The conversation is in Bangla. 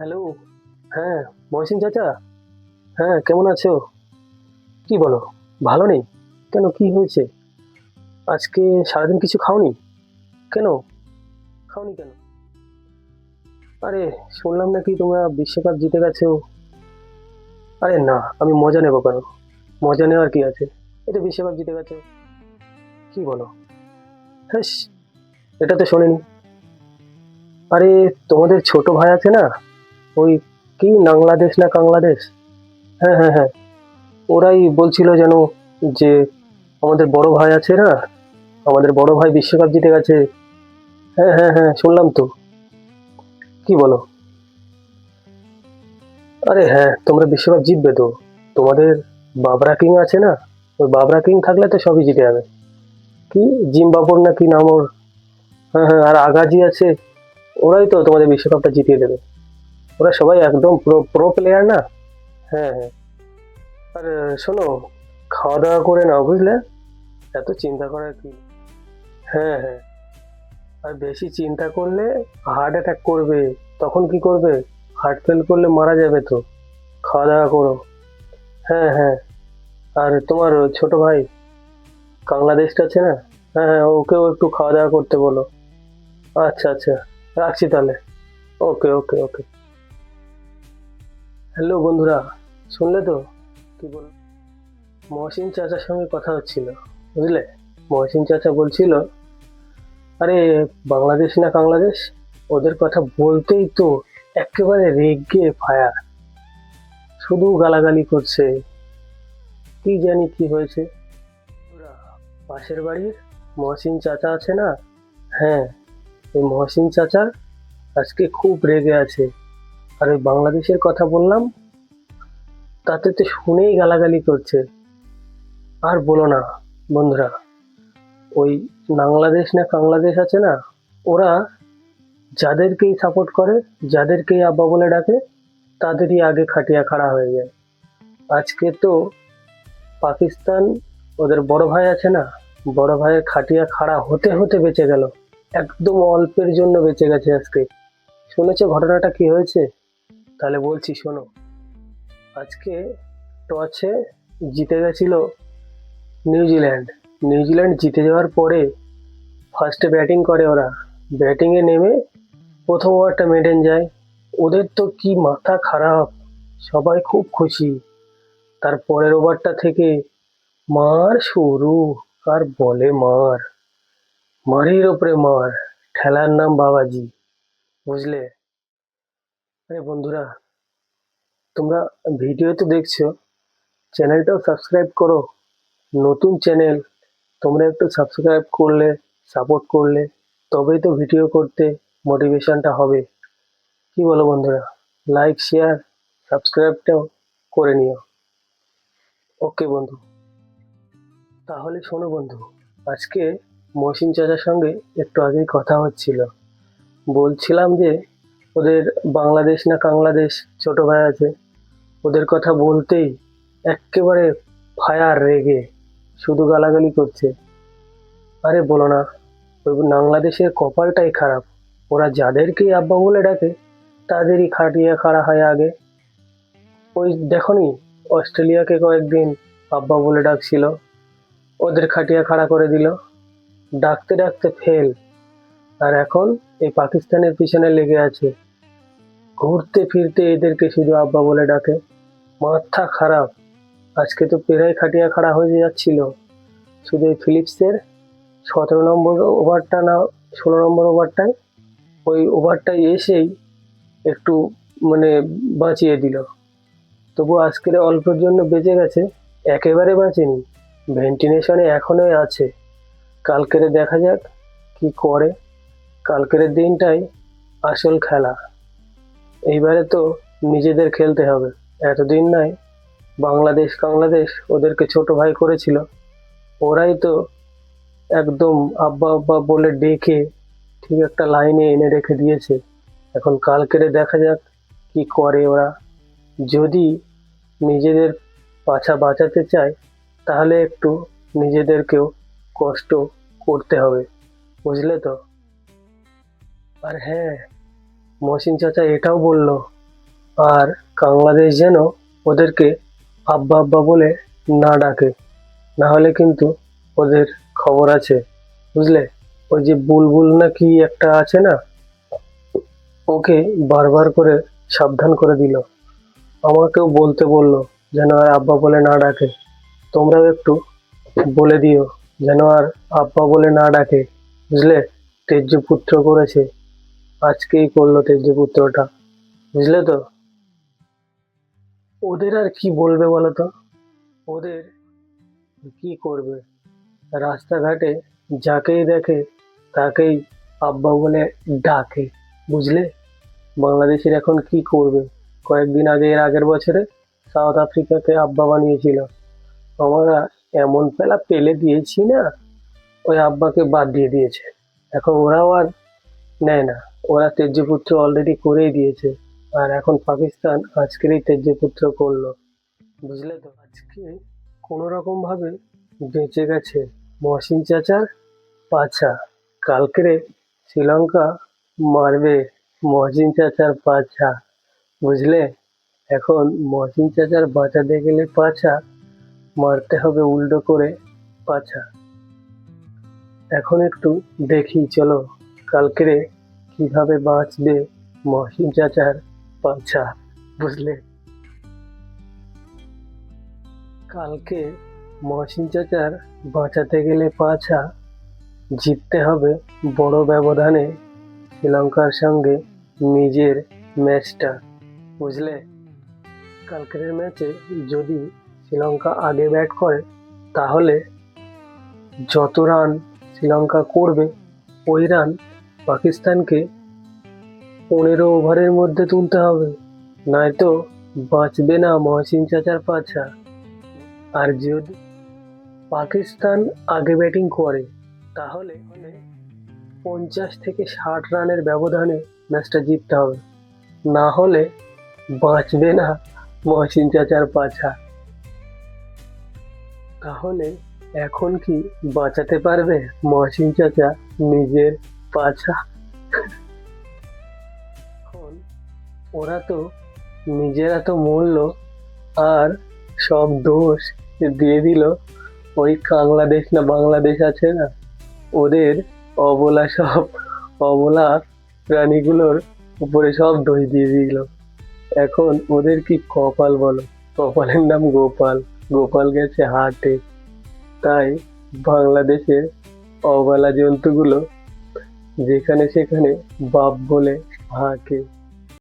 হ্যালো। হ্যাঁ, মহসিন চাচা। হ্যাঁ, কেমন আছো? কি বলো? ভালো নেই? কেন, কি হয়েছে? আজকে সারাদিন কিছু খাওনি? কেন? খাওনি কেন? আরে, শুনলাম নাকি তোমরা বিশ্বকাপ জিতে গেছো। আরে না, আমি মজা নেবো কেন? মজা নেওয়ার কি আছে? এটা বিশ্বকাপ জিতে গেছো। কি বলো? হ্যাঁ, এটা তো শোনেনি। আরে, তোমাদের ছোট ভাই আছে না? ওই কি বাংলাদেশ না বাংলাদেশ? হ্যাঁ হ্যাঁ হ্যাঁ, ওরাই বলছিল যেন যে আমাদের বড় ভাই আছে না, আমাদের বড় ভাই বিশ্বকাপ জিতে গেছে। হ্যাঁ হ্যাঁ হ্যাঁ, শুনলাম তো। কি বলো? আরে হ্যাঁ, তোমরা বিশ্বকাপ জিতবে তো। তোমাদের বাবরা কিং আছে না, ওই বাবরা কিং থাকলে তো সবই জিতে যাবে। কি জিম্বাবুর না কি নাম ওর? হ্যাঁ হ্যাঁ, আর আগাজি আছে। ওরাই তো তোমাদের বিশ্বকাপটা জিতিয়ে দেবে। ওরা সবাই একদম প্রো প্রো প্লেয়ার না। হ্যাঁ হ্যাঁ। আর শোনো, খাওয়া দাওয়া করে নাও, বুঝলে? এত চিন্তা করার কি? হ্যাঁ হ্যাঁ। আর বেশি চিন্তা করলে হার্ট অ্যাটাক করবে। তখন কি করবে? হার্ট ফেল করলে মারা যাবে তো। খাওয়া দাওয়া করো। হ্যাঁ হ্যাঁ। আর তোমার ছোট ভাই বাংলাদেশটা আছে না? হ্যাঁ হ্যাঁ, ওকেও একটু খাওয়া দাওয়া করতে বলো। আচ্ছা আচ্ছা, রাখছি তাহলে। ওকে ওকে ওকে। হ্যালো বন্ধুরা, শুনলে তো? কি বল? মহসিন চাচার সঙ্গে কথা হচ্ছিল, বুঝলে? মহসিন চাচা বলছিল, আরে বাংলাদেশ না বাংলাদেশ, ওদের কথা বলতেই তো একেবারে রেগে ফায়ার, শুধু গালাগালি করছে। কি জানি কি হয়েছে। ওরা পাশের বাড়ির মহসিন চাচা আছে না? হ্যাঁ, ওই মহসিন চাচা আজকে খুব রেগে আছে। আর ওই বাংলাদেশের কথা বললাম, তাতে তো শুনেই গালাগালি করছে। আর বলো না বন্ধুরা, ওই বাংলাদেশ না বাংলাদেশ আছে না, ওরা যাদেরকেই সাপোর্ট করে, যাদেরকেই আব্বা বলে ডাকে, তাদেরই আগে খাটিয়া খাড়া হয়ে যায়। আজকে তো পাকিস্তান, ওদের বড় ভাই আছে না, বড় ভাইয়ের খাটিয়া খাড়া হতে হতে বেঁচে গেল। একদম অল্পের জন্য বেঁচে গেছে আজকে। শুনেছো ঘটনাটা কি হয়েছে? তাহলে বলছি শোনো। আজকে টসে জিতে গেছিল নিউজিল্যান্ড। নিউজিল্যান্ড জিতে যাওয়ার পরে ফার্স্টে ব্যাটিং করে ওরা। ব্যাটিংয়ে নেমে প্রথম ওভারটা মেডেন যায়। ওদের তো কি মাথা খারাপ, সবাই খুব খুশি। তার পরের ওভারটা থেকে মার শুরু। আর বলে মার, মারির ওপরে মার। খেলার নাম বাবাজি, বুঝলে? আরে বন্ধুরা, তোমরা ভিডিও তো দেখছো, চ্যানেলটাও সাবস্ক্রাইব করো। নতুন চ্যানেল, তোমরা একটু সাবস্ক্রাইব করলে, সাপোর্ট করলে তবেই তো ভিডিও করতে মোটিভেশনটা হবে। কি বলো বন্ধুরা? লাইক শেয়ার সাবস্ক্রাইবটাও করে নিও। ওকে বন্ধু, তাহলে শোনো বন্ধু, আজকে মহসিন চাচার সঙ্গে একটু আগেই কথা হচ্ছিল। বলছিলাম যে ওদের বাংলাদেশ না বাংলাদেশ ছোট ভাই আছে, ওদের কথা বলতেই এক্কেবারে ফায়ার রেগে শুধু গালাগালি করছে। আরে বলো না, ওই বাংলাদেশের কপালটাই খারাপ। ওরা যাদেরকেই আব্বা বলে ডাকে, তাদেরই খাটিয়ে খাড়া হয় আগে। ওই দেখনি, অস্ট্রেলিয়াকে কয়েকদিন আব্বা বলে ডাকছিল, ওদের খাটিয়ে খাড়া করে দিল। ডাকতে ডাকতে ফেল। আর এখন এই পাকিস্তানের পিছনে লেগে আছে, ঘুরতে ফিরতে এদেরকে শুধু আব্বা বলে ডাকে। মাথা খারাপ। আজকে তো প্রায় খাটিয়া খাড়া হয়ে যাচ্ছিল। শুধু এই ফিলিপসের 17 নম্বর ওভারটা না 16 নম্বর ওভারটায়, ওই ওভারটায় এসেই একটু মানে বাঁচিয়ে দিল। তবু আজকের অল্পের জন্য বেঁচে গেছে, একেবারে বাঁচেনি। ভেন্টিলেশনে এখনো আছে। কালকেরে দেখা যাক কি করে। কালকের দিনটাই আসল খেলা। এইবারে তো নিজেদের খেলতে হবে। এতদিন নয় বাংলাদেশ বাংলাদেশ ওদেরকে ছোট ভাই করেছিল, ওরাই তো একদম আব্বা আব্বা বলে ডেকে ঠিক একটা লাইনে এনে রেখে দিয়েছে। এখন কালকেরে দেখা যাক কি করে ওরা। যদি নিজেদের পাছা বাঁচাতে চায়, তাহলে একটু নিজেদেরকেও কষ্ট করতে হবে, বুঝলে তো? আর হ্যাঁ, মহসিন চাচা এটাও বলল, আর বাংলাদেশ যেন ওদেরকে আব্বা আব্বা বলে না ডাকে, না হলে কিন্তু ওদের খবর আছে, বুঝলে? ওই যে বুলবুল না কি একটা আছে না, ওকে বারবার করে সাবধান করে দিল, আমাকেও বলতে বললো যেন আর আব্বা বলে না ডাকে। তোমরাও একটু বলে দিও যেন আর আব্বা বলে না ডাকে, বুঝলে? তেজ্য পুত্র করেছে, আজকেই করলো তেজ্য পুত্রটা, বুঝলে তো? ওদের আর কি বলবে বলো তো? ওদের কি করবে? রাস্তাঘাটে যাকেই দেখে তাকেই আব্বা বলে ডাকে, বুঝলে? বাংলাদেশের এখন কি করবে? কয়েকদিন আগে, এর আগের বছরে সাউথ আফ্রিকাতে আব্বা বানিয়েছিল, আমরা এমন পেলা পেলে দিয়েছি না, ওই আব্বাকে বাদ দিয়ে দিয়েছে। এখন ওরাও আর নেয় না, ওরা তেজ্যপুত্র অলরেডি করেই দিয়েছে। আর এখন পাকিস্তান আজকেরই তেজ্যপুত্র করলো, বুঝলে তো? আজকে কোনো রকম ভাবে বেঁচে গেছে মহসিন চাচার পাছা। কালকে শ্রীলঙ্কা মারবে মহসিন চাচার পাছা, বুঝলে? এখন মহসিন চাচার বাঁচাতে গেলে পাছা মারতে হবে উল্টো করে পাছা। এখন একটু দেখি চলো কালকে কিভাবে বাঁচবে মহসিন চাচার পাছা, বুঝলে? কালকে মহসিন চাচার বাঁচাতে গেলে পাছা জিততে হবে বড় ব্যবধানে শ্রীলঙ্কার সঙ্গে নিজের ম্যাচটা, বুঝলে? কালকের ম্যাচে যদি শ্রীলঙ্কা আগে ব্যাট করে তাহলে যত রান শ্রীলঙ্কা করবে ওই রান পাকিস্তানকে 15 ওভারের মধ্যে তুলতে হবে, নয়তো বাঁচবে না মহসিন চাচার পাছা। আর যদি পাকিস্তান আগে ব্যাটিং করে তাহলে 50 থেকে 60 রানের ব্যবধানে ম্যাচটা জিততে হবে, না হলে বাঁচবে না মহসিন চাচার পাছা। তাহলে এখন কি বাঁচাতে পারবে মহসিন চাচা নিজের পাছা? এখন ওরা তো নিজেরা তো মরল, আর সব দোষ দিয়ে দিল ওই বাংলাদেশ না বাংলাদেশ আছে না, ওদের অবলা প্রাণীগুলোর উপরে সব দোষ দিয়ে দিল। এখন ওদের কি কপাল বলো? কপালের নাম গোপাল, গোপাল গেছে হাটে, তাই বাংলাদেশের অবলা জন্তুগুলো যেখানে সেখানে বাপ বলে হাঁকে।